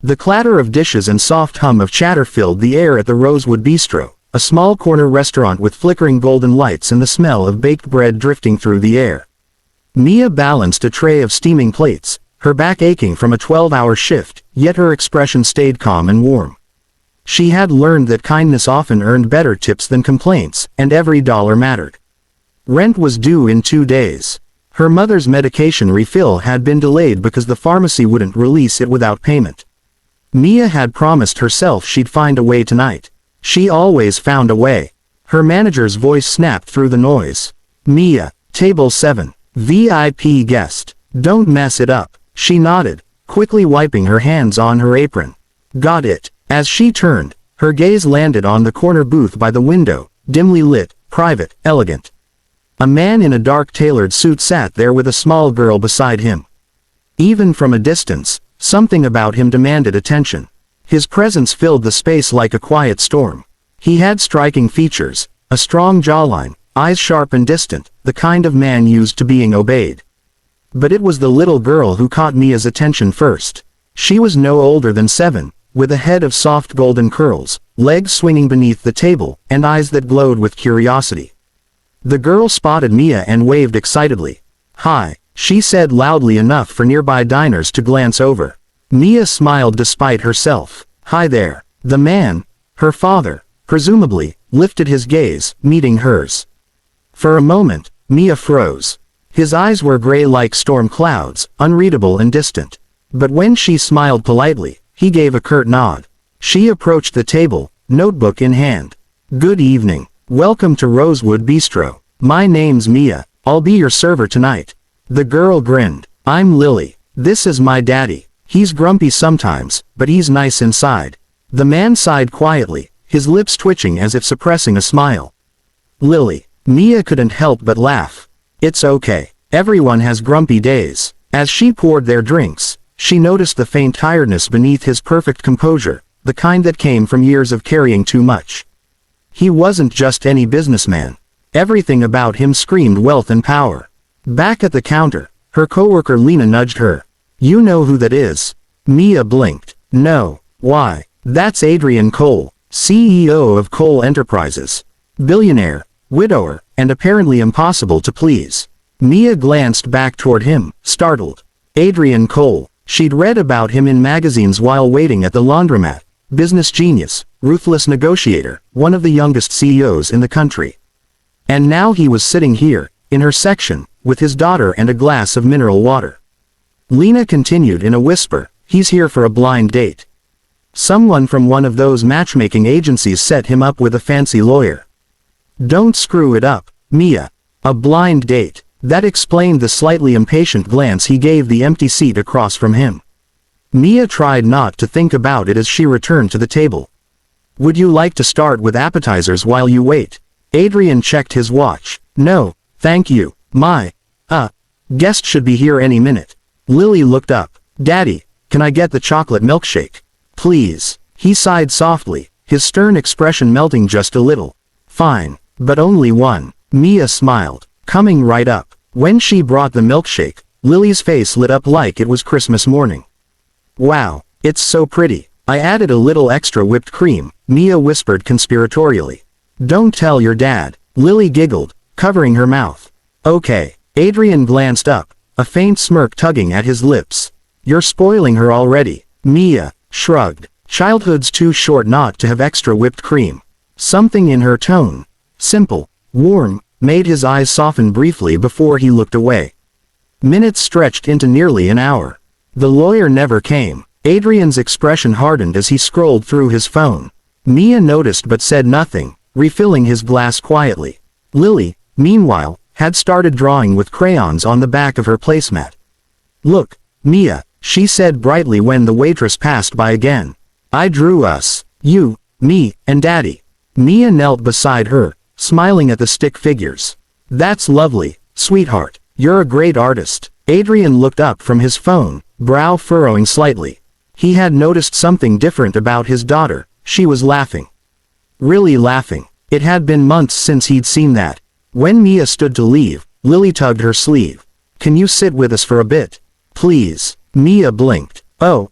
The clatter of dishes and soft hum of chatter filled the air at the Rosewood Bistro, a small corner restaurant with flickering golden lights and the smell of baked bread drifting through the air. Mia balanced a tray of steaming plates, her back aching from a 12-hour shift, yet her expression stayed calm and warm. She had learned that kindness often earned better tips than complaints, and every dollar mattered. Rent was due in 2 days. Her mother's medication refill had been delayed because the pharmacy wouldn't release it without payment. Mia had promised herself she'd find a way tonight. She always found a way. Her manager's voice snapped through the noise. "Mia, table 7. VIP guest. Don't mess it up." She nodded, quickly wiping her hands on her apron. "Got it." As she turned, her gaze landed on the corner booth by the window, dimly lit, private, elegant. A man in a dark tailored suit sat there with a small girl beside him. Even from a distance, something about him demanded attention. His presence filled the space like a quiet storm. He had striking features, a strong jawline, eyes sharp and distant, the kind of man used to being obeyed. But it was the little girl who caught Mia's attention first. She was no older than 7, with a head of soft golden curls, legs swinging beneath the table, and eyes that glowed with curiosity. The girl spotted Mia and waved excitedly. "Hi," she said loudly enough for nearby diners to glance over. Mia smiled despite herself. "Hi there." The man, her father, presumably, lifted his gaze, meeting hers. For a moment, Mia froze. His eyes were gray like storm clouds, unreadable and distant. But when she smiled politely, he gave a curt nod. She approached the table, notebook in hand. "Good evening. Welcome to Rosewood Bistro. My name's Mia. I'll be your server tonight." The girl grinned. "I'm Lily. This is my daddy. He's grumpy sometimes, but he's nice inside." The man sighed quietly, his lips twitching as if suppressing a smile. "Lily." Mia couldn't help but laugh. "It's okay. Everyone has grumpy days." As she poured their drinks, she noticed the faint tiredness beneath his perfect composure, the kind that came from years of carrying too much. He wasn't just any businessman. Everything about him screamed wealth and power. Back at the counter, her coworker Lena nudged her. "You know who that is?" Mia blinked. "No. Why?" "That's Adrian Cole, CEO of Cole Enterprises. Billionaire, widower, and apparently impossible to please." Mia glanced back toward him, startled. Adrian Cole. She'd read about him in magazines while waiting at the laundromat. Business genius, ruthless negotiator, one of the youngest CEOs in the country. And now he was sitting here, in her section, with his daughter and a glass of mineral water. Lena continued in a whisper, "He's here for a blind date. Someone from one of those matchmaking agencies set him up with a fancy lawyer." "Don't screw it up, Mia." A blind date. That explained the slightly impatient glance he gave the empty seat across from him. Mia tried not to think about it as she returned to the table. "Would you like to start with appetizers while you wait?" Adrian checked his watch. "No, thank you. My guest should be here any minute." Lily looked up. "Daddy, can I get the chocolate milkshake? Please." He sighed softly, his stern expression melting just a little. "Fine, but only one." Mia smiled, coming right up. When she brought the milkshake, Lily's face lit up like it was Christmas morning. "Wow, it's so pretty. I added a little extra whipped cream," Mia whispered conspiratorially. "Don't tell your dad." Lily giggled, covering her mouth. "Okay." Adrian glanced up, a faint smirk tugging at his lips. "You're spoiling her already." Mia shrugged. Childhood's too short not to have extra whipped cream. Something in her tone, simple, warm, made his eyes soften briefly before he looked away. Minutes stretched into nearly an hour. The lawyer never came. Adrian's expression hardened as he scrolled through his phone. Mia noticed but said nothing, refilling his glass quietly. Lily, meanwhile, had started drawing with crayons on the back of her placemat. "Look, Mia," she said brightly when the waitress passed by again. "I drew us. You, me, and Daddy." Mia knelt beside her, smiling at the stick figures. "That's lovely, sweetheart. You're a great artist." Adrian looked up from his phone, brow furrowing slightly. He had noticed something different about his daughter. She was laughing. Really laughing. It had been months since he'd seen that. When Mia stood to leave, Lily tugged her sleeve. "Can you sit with us for a bit? Please." Mia blinked. "Oh,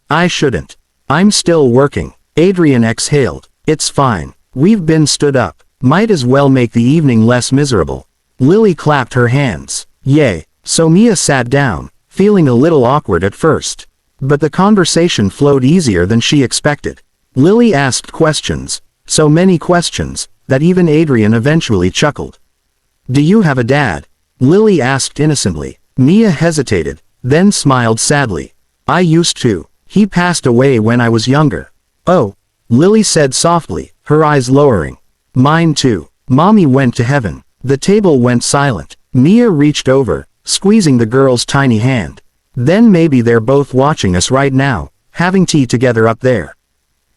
I shouldn't. I'm still working. Adrian exhaled. It's fine. We've been stood up. Might as well make the evening less miserable. Lily clapped her hands. Yay. So Mia sat down, feeling a little awkward at first. But the conversation flowed easier than she expected. Lily asked questions. So many questions, that even Adrian eventually chuckled. Do you have a dad? Lily asked innocently. Mia hesitated, then smiled sadly. I used to. He passed away when I was younger. Oh, Lily said softly, her eyes lowering. Mine too. Mommy went to heaven. The table went silent. Mia reached over, squeezing the girl's tiny hand. Then maybe they're both watching us right now, having tea together up there.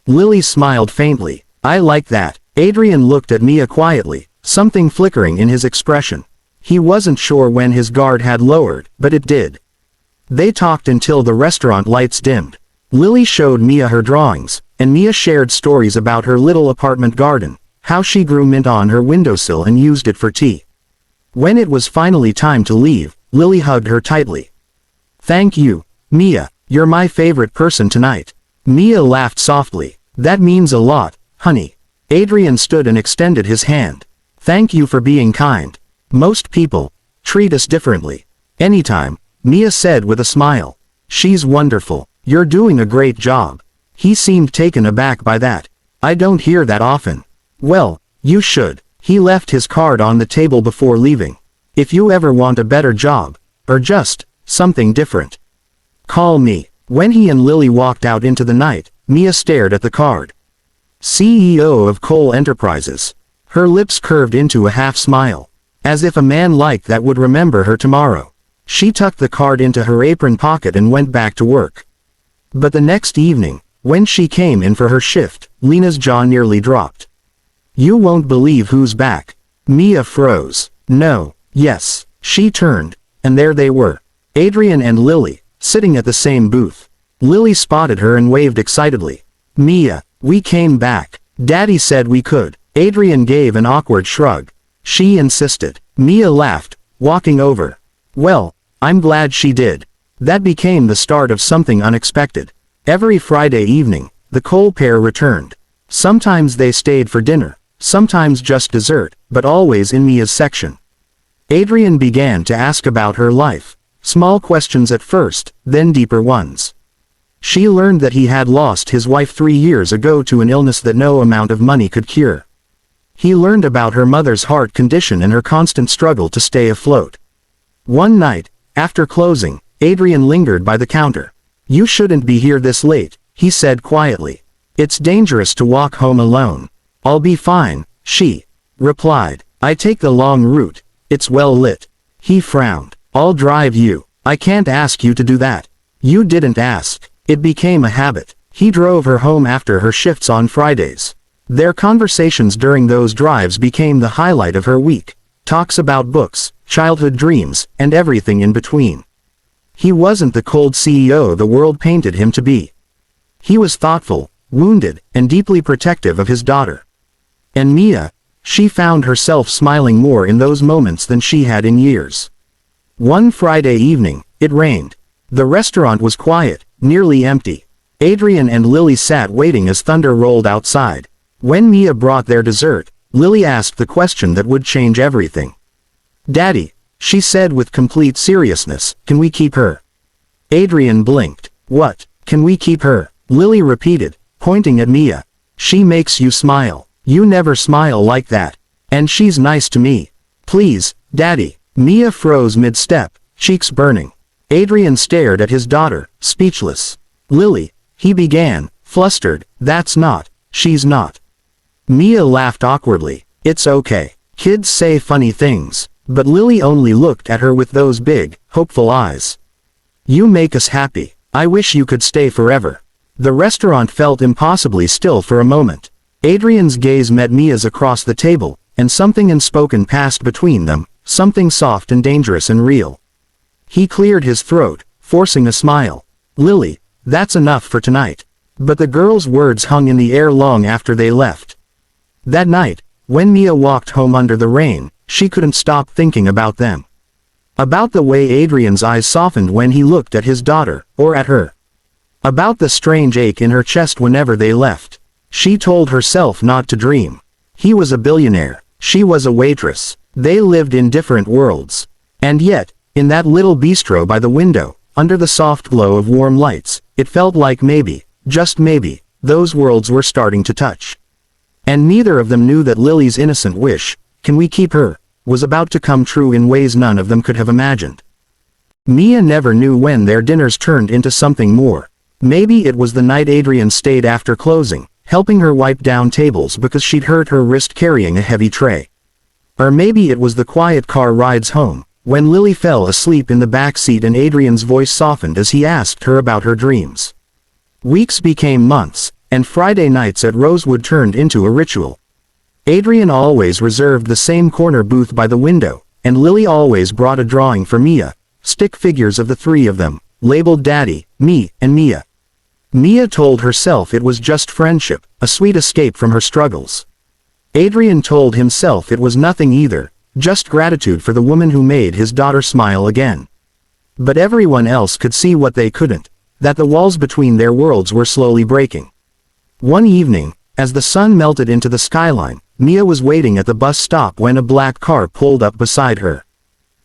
Lily smiled faintly. I like that. Adrian looked at Mia quietly, something flickering in his expression. He wasn't sure when his guard had lowered, but it did. They talked until the restaurant lights dimmed. Lily showed Mia her drawings, and Mia shared stories about her little apartment garden, how she grew mint on her windowsill and used it for tea. When it was finally time to leave, Lily hugged her tightly. Thank you, Mia, you're my favorite person tonight. Mia laughed softly. That means a lot, honey. Adrian stood and extended his hand. Thank you for being kind. Most people treat us differently. Anytime, Mia said with a smile. She's wonderful. You're doing a great job. He seemed taken aback by that. I don't hear that often. Well, you should. He left his card on the table before leaving. If you ever want a better job, or just something different, call me. When he and Lily walked out into the night, Mia stared at the card. CEO of Cole Enterprises. Her lips curved into a half smile. As if a man like that would remember her tomorrow. She tucked the card into her apron pocket and went back to work. But the next evening, when she came in for her shift, Lena's jaw nearly dropped. You won't believe who's back. Mia froze. No, yes. She turned, and there they were. Adrian and Lily, sitting at the same booth. Lily spotted her and waved excitedly. Mia, we came back. Daddy said we could. Adrian gave an awkward shrug. She insisted. Mia laughed, walking over. Well, I'm glad she did. That became the start of something unexpected. Every Friday evening, the Cole pair returned. Sometimes they stayed for dinner, sometimes just dessert, but always in Mia's section. Adrian began to ask about her life. Small questions at first, then deeper ones. She learned that he had lost his wife 3 years ago to an illness that no amount of money could cure. He learned about her mother's heart condition and her constant struggle to stay afloat. One night, after closing, Adrian lingered by the counter. You shouldn't be here this late, he said quietly. It's dangerous to walk home alone. I'll be fine, she replied. I take the long route. It's well lit. He frowned. I'll drive you. I can't ask you to do that. You didn't ask. It became a habit. He drove her home after her shifts on Fridays. Their conversations during those drives became the highlight of her week. Talks about books, childhood dreams, and everything in between. He wasn't the cold CEO the world painted him to be. He was thoughtful, wounded, and deeply protective of his daughter. And Mia, she found herself smiling more in those moments than she had in years. One Friday evening, it rained. The restaurant was quiet, nearly empty. Adrian and Lily sat waiting as thunder rolled outside. When Mia brought their dessert, Lily asked the question that would change everything. Daddy, she said with complete seriousness, can we keep her? Adrian blinked. What, can we keep her? Lily repeated, pointing at Mia. She makes you smile. You never smile like that. And she's nice to me. Please, Daddy. Mia froze mid-step, cheeks burning. Adrian stared at his daughter, speechless. Lily, he began, flustered, that's not, she's not. Mia laughed awkwardly. It's okay. Kids say funny things. But Lily only looked at her with those big, hopeful eyes. You make us happy. I wish you could stay forever. The restaurant felt impossibly still for a moment. Adrian's gaze met Mia's across the table, and something unspoken passed between them, something soft and dangerous and real. He cleared his throat, forcing a smile. Lily, that's enough for tonight. But the girl's words hung in the air long after they left. That night, when Mia walked home under the rain, she couldn't stop thinking about them. About the way Adrian's eyes softened when he looked at his daughter, or at her. About the strange ache in her chest whenever they left. She told herself not to dream. He was a billionaire. She was a waitress. They lived in different worlds. And yet, in that little bistro by the window, under the soft glow of warm lights, it felt like maybe, just maybe, those worlds were starting to touch. And neither of them knew that Lily's innocent wish, "Can we keep her?" was about to come true in ways none of them could have imagined. Mia never knew when their dinners turned into something more. Maybe it was the night Adrian stayed after closing, helping her wipe down tables because she'd hurt her wrist carrying a heavy tray. Or maybe it was the quiet car rides home, when Lily fell asleep in the back seat and Adrian's voice softened as he asked her about her dreams. Weeks became months, and Friday nights at Rosewood turned into a ritual. Adrian always reserved the same corner booth by the window, and Lily always brought a drawing for Mia, stick figures of the three of them, labeled Daddy, me, and Mia. Mia told herself it was just friendship, a sweet escape from her struggles. Adrian told himself it was nothing either, just gratitude for the woman who made his daughter smile again. But everyone else could see what they couldn't, that the walls between their worlds were slowly breaking. One evening, as the sun melted into the skyline, Mia was waiting at the bus stop when a black car pulled up beside her.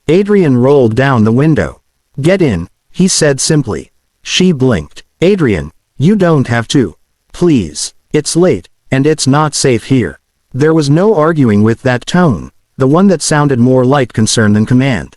Adrian rolled down the window. "Get in," he said simply. She blinked. "Adrian, you don't have to. Please. It's late, and it's not safe here." There was no arguing with that tone, the one that sounded more like concern than command.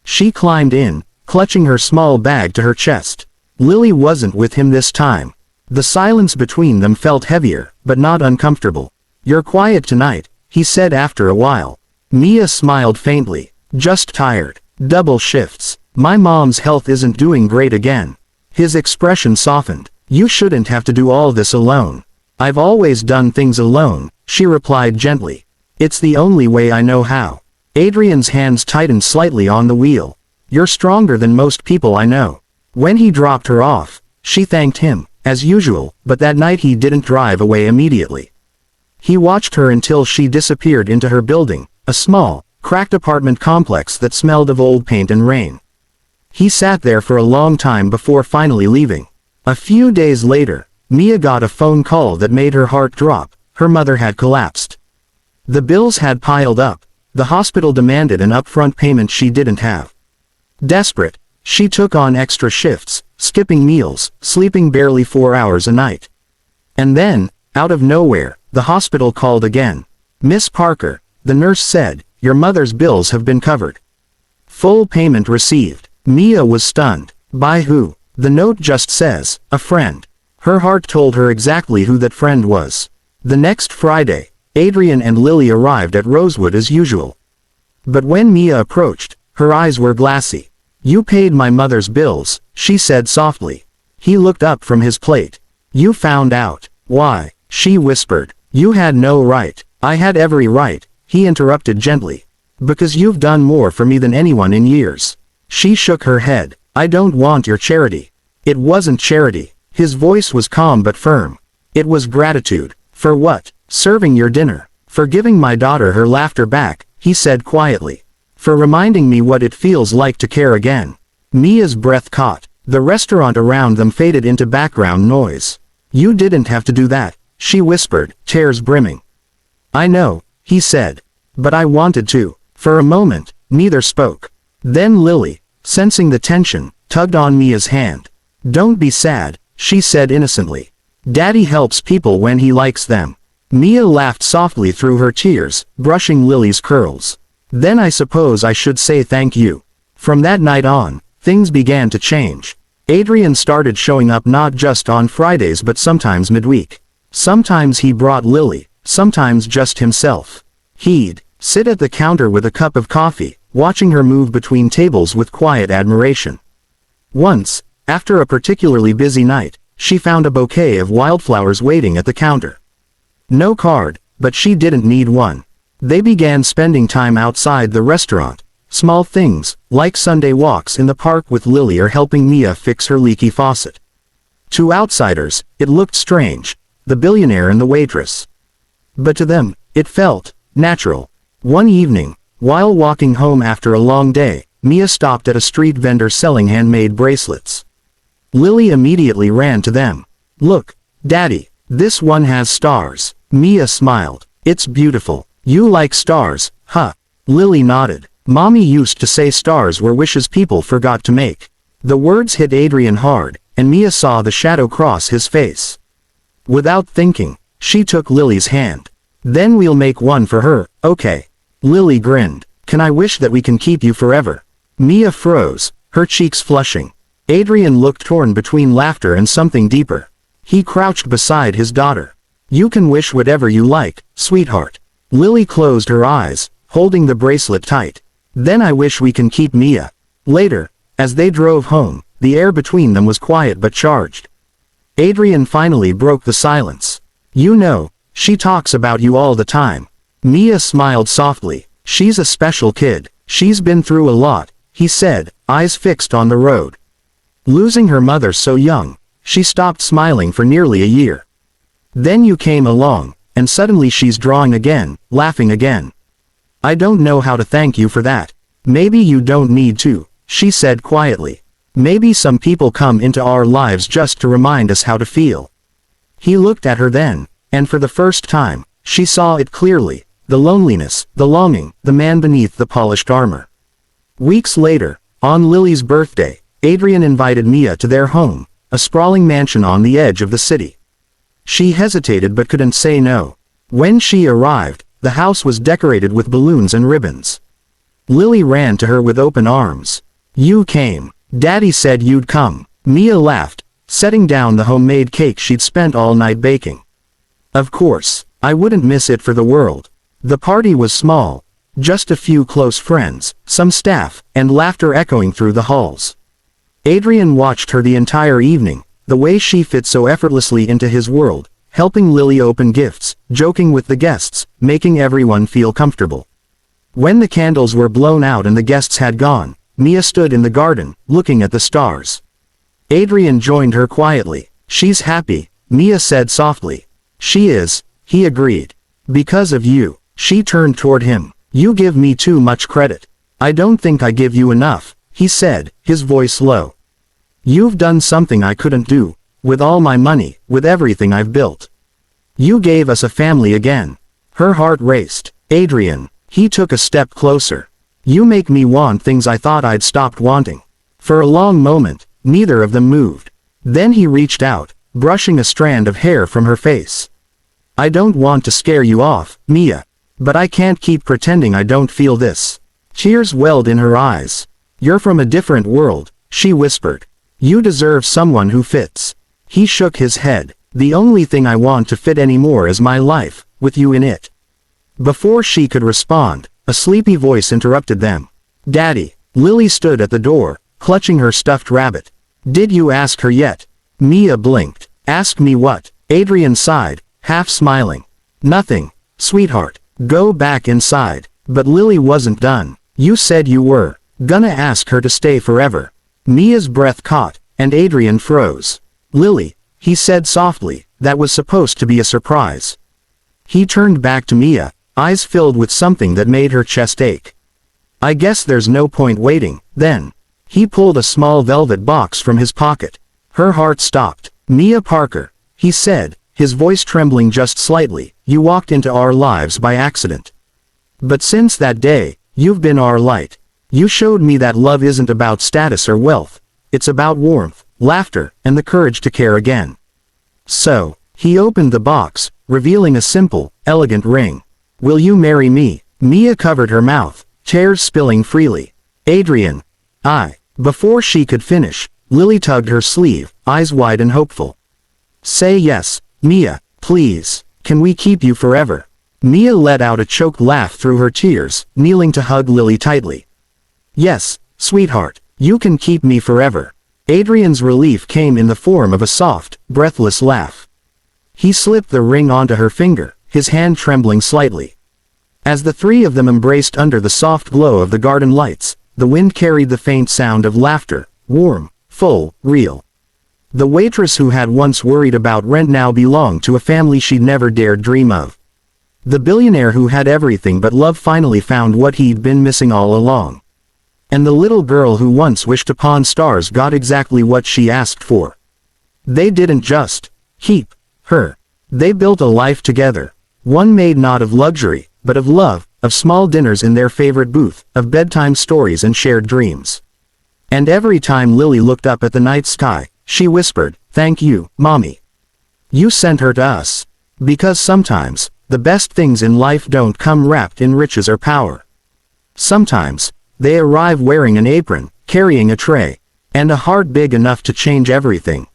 She climbed in, clutching her small bag to her chest. Lily wasn't with him this time. The silence between them felt heavier, but not uncomfortable. "You're quiet tonight," he said after a while. Mia smiled faintly. "Just tired. Double shifts. My mom's health isn't doing great again." His expression softened. "You shouldn't have to do all this alone." "I've always done things alone," she replied gently. "It's the only way I know how." Adrian's hands tightened slightly on the wheel. "You're stronger than most people I know." When he dropped her off, she thanked him, as usual, but that night he didn't drive away immediately. He watched her until she disappeared into her building, a small, cracked apartment complex that smelled of old paint and rain. He sat there for a long time before finally leaving. A few days later, Mia got a phone call that made her heart drop. Her mother had collapsed. The bills had piled up. The hospital demanded an upfront payment she didn't have. Desperate, she took on extra shifts, skipping meals, sleeping barely 4 hours a night. And then, out of nowhere, the hospital called again. "Miss Parker," the nurse said, "your mother's bills have been covered. Full payment received." Mia was stunned. "By who?" "The note just says, a friend." Her heart told her exactly who that friend was. The next Friday, Adrian and Lily arrived at Rosewood as usual. But when Mia approached, her eyes were glassy. "You paid my mother's bills," she said softly. He looked up from his plate. "You found out." "Why?" she whispered. "You had no right." "I had every right," he interrupted gently. "Because you've done more for me than anyone in years." She shook her head. "I don't want your charity." It wasn't charity. His voice was calm but firm. It was gratitude. "For what?" "Serving your dinner. For giving my daughter her laughter back," he said quietly. "For reminding me what it feels like to care again." Mia's breath caught. The restaurant around them faded into background noise. "You didn't have to do that," she whispered, tears brimming. "I know," he said. "But I wanted to." For a moment, neither spoke. Then Lily, sensing the tension, tugged on Mia's hand. "Don't be sad," she said innocently. "Daddy helps people when he likes them." Mia laughed softly through her tears, brushing Lily's curls. "Then I suppose I should say thank you." From that night on, things began to change. Adrian started showing up not just on Fridays but sometimes midweek. Sometimes he brought Lily, sometimes just himself. He'd sit at the counter with a cup of coffee, watching her move between tables with quiet admiration. Once, after a particularly busy night, she found a bouquet of wildflowers waiting at the counter. No card, but she didn't need one. They began spending time outside the restaurant, small things, like Sunday walks in the park with Lily or helping Mia fix her leaky faucet. To outsiders, it looked strange, the billionaire and the waitress. But to them, it felt natural. One evening, while walking home after a long day, Mia stopped at a street vendor selling handmade bracelets. Lily immediately ran to them. "Look, Daddy, this one has stars." Mia smiled. "It's beautiful. You like stars, huh?" Lily nodded. "Mommy used to say stars were wishes people forgot to make." The words hit Adrian hard, and Mia saw the shadow cross his face. Without thinking, she took Lily's hand. "Then we'll make one for her, okay?" Lily grinned. "Can I wish that we can keep you forever?" Mia froze, her cheeks flushing. Adrian looked torn between laughter and something deeper. He crouched beside his daughter. "You can wish whatever you like, sweetheart." Lily closed her eyes, holding the bracelet tight. "Then I wish we can keep Mia." Later, as they drove home, the air between them was quiet but charged. Adrian finally broke the silence. "You know, she talks about you all the time." Mia smiled softly. "She's a special kid. She's been through a lot," he said, eyes fixed on the road. Losing her mother so young, she stopped smiling for nearly a year. Then you came along, and suddenly she's drawing again, laughing again. "I don't know how to thank you for that." "Maybe you don't need to," she said quietly. "Maybe some people come into our lives just to remind us how to feel." He looked at her then, and for the first time, she saw it clearly, the loneliness, the longing, the man beneath the polished armor. Weeks later, on Lily's birthday, Adrian invited Mia to their home, a sprawling mansion on the edge of the city. She hesitated but couldn't say no. When she arrived, the house was decorated with balloons and ribbons. Lily ran to her with open arms. "You came. Daddy said you'd come." Mia laughed, setting down the homemade cake she'd spent all night baking. "Of course, I wouldn't miss it for the world." The party was small, just a few close friends, some staff, and laughter echoing through the halls. Adrian watched her the entire evening, the way she fit so effortlessly into his world, helping Lily open gifts, joking with the guests, making everyone feel comfortable. When the candles were blown out and the guests had gone, Mia stood in the garden, looking at the stars. Adrian joined her quietly. "She's happy," Mia said softly. "She is," he agreed. "Because of you." She turned toward him. "You give me too much credit." "I don't think I give you enough," he said, his voice low. "You've done something I couldn't do, with all my money, with everything I've built. You gave us a family again." Her heart raced. "Adrian." He took a step closer. "You make me want things I thought I'd stopped wanting." For a long moment, neither of them moved. Then he reached out, brushing a strand of hair from her face. "I don't want to scare you off, Mia. But I can't keep pretending I don't feel this." Tears welled in her eyes. "You're from a different world," she whispered. "You deserve someone who fits." He shook his head. "The only thing I want to fit anymore is my life, with you in it." Before she could respond, a sleepy voice interrupted them. "Daddy." Lily stood at the door, clutching her stuffed rabbit. "Did you ask her yet?" Mia blinked. "Ask me what?" Adrian sighed, half smiling. "Nothing, sweetheart. Go back inside." But Lily wasn't done. "You said you were gonna ask her to stay forever." Mia's breath caught, and Adrian froze. "Lily," he said softly, "that was supposed to be a surprise." He turned back to Mia, eyes filled with something that made her chest ache. "I guess there's no point waiting, then." He pulled a small velvet box from his pocket. Her heart stopped. "Mia Parker," he said, his voice trembling just slightly, "you walked into our lives by accident. But since that day, you've been our light. You showed me that love isn't about status or wealth. It's about warmth, laughter, and the courage to care again." So, he opened the box, revealing a simple, elegant ring. "Will you marry me?" Mia covered her mouth, tears spilling freely. "Adrian." "I." Before she could finish, Lily tugged her sleeve, eyes wide and hopeful. "Say yes, Mia, please. Can we keep you forever?" Mia let out a choked laugh through her tears, kneeling to hug Lily tightly. "Yes, sweetheart, you can keep me forever." Adrian's relief came in the form of a soft, breathless laugh. He slipped the ring onto her finger, his hand trembling slightly. As the three of them embraced under the soft glow of the garden lights, the wind carried the faint sound of laughter, warm, full, real. The waitress who had once worried about rent now belonged to a family she'd never dared dream of. The billionaire who had everything but love finally found what he'd been missing all along. And the little girl who once wished upon stars got exactly what she asked for. They didn't just keep her. They built a life together. One made not of luxury, but of love, of small dinners in their favorite booth, of bedtime stories and shared dreams. And every time Lily looked up at the night sky, she whispered, "Thank you, Mommy. You sent her to us." Because sometimes, the best things in life don't come wrapped in riches or power. Sometimes, they arrive wearing an apron, carrying a tray, and a heart big enough to change everything.